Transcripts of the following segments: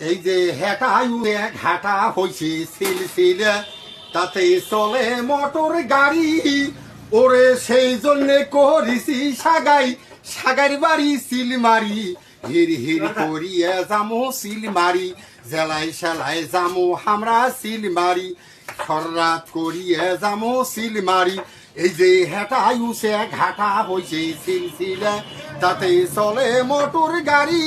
এই যে ঘাটা হইছে সিলসিলা, তাতে চলে মোটর গাড়ি। ওরে সেই জন্যে করিছি সাগাই, সাগার বাড়ি সিলমারি। হির হির করিয়া যামো সিলমারি, জেলায় সেলায় যামো আমরা সিলমারি। খররাত করিয়া যামো সিলমারি। এই যে ঘাটা হইছে সিলসিলা, তাতে চলে মোটর গাড়ি।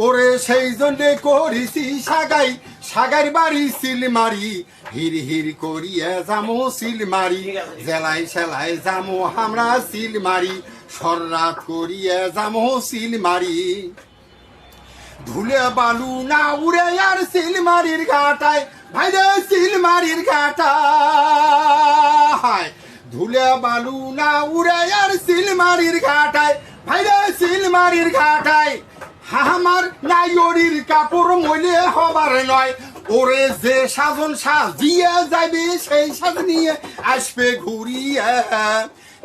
ওরে সেই জন্যে করিছি সাগাই, সাগার বাড়ি সিলমারি। হির হির করিয়া যামো সিলমারি, জেলায় সেলায় যামো আমরা সিলমারি। সররাত করিয়া যামো সিলমারি। ধুলে বালু না উড়ে আর সিলমারির ঘাটায়, ভাইরে সিলমারির ঘাটায়। ধুলে বালু না উড়ে আর সিলমারির ঘাটায়, ভাইরে সিলমারির ঘাটায়। আমার নাইরির কাপড় মইলে হবার নয়। ওরে যে সাজন সাজিয়ে যাবে সেই সাজ নিয়ে আসবে ঘুরিয়ে।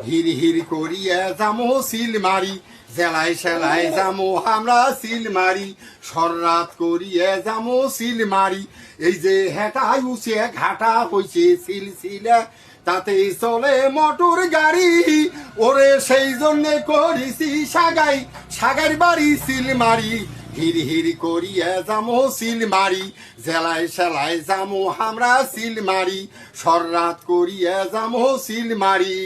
হির হির করিয়া যামো সিলমারি, জেলায় সেলায় যামো আমরা সিলমারি। সররাত করিয়া যামো সিলমারি। এই যে ঘাটা হইছে সিলসিলা, তাতে চলে মোটর গাড়ি। ওরে সেই জন্যে করিছি সাগাই, সাগার বাড়ি সিলমারি। হির হির করিয়া যামো সিলমারি, জেলায় সেলায় যামো আমরা সিলমারি। সররাত করিয়া যামো সিলমারি।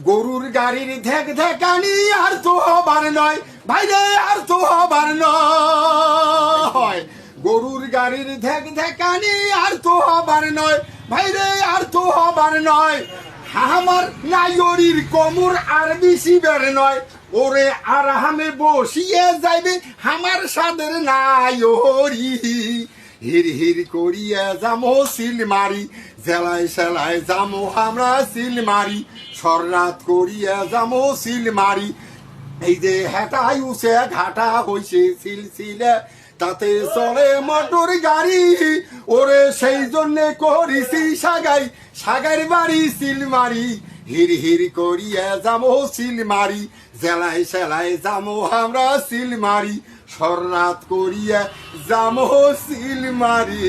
গরুর গাড়ির ধেক ধেকানি আর তো হবার নয়, ভাইরে আর তো হবার নয়। গরুর গাড়ির ধেক ধেকানি আর তো হবার নয়, ভাইরে আর তো হবার নয়। আমার নাইরির কোমর আর বেশি বের নয়। ওরে আরামে বসিয়ে যাইবে আমার সাদের নাইরি। হির হির করিয়া যামো সিলমারি, জেলায় সেলায় যামো আমরা সিলমারি। সররাত করিয়া যামো সিলমারি। এই যে ঘাটা হইছে সিলসিলা, তাতে চলে মোটর গাড়ি। ওরে সেই জন্যে করিছি সাগাই, সাগার বাড়ি সিলমারি। হির হির করিয়া যামো সিলমারি, জেলায় সেলায় যামো আমরা সিলমারি। সররাত করিয়া যামো সিলমারি।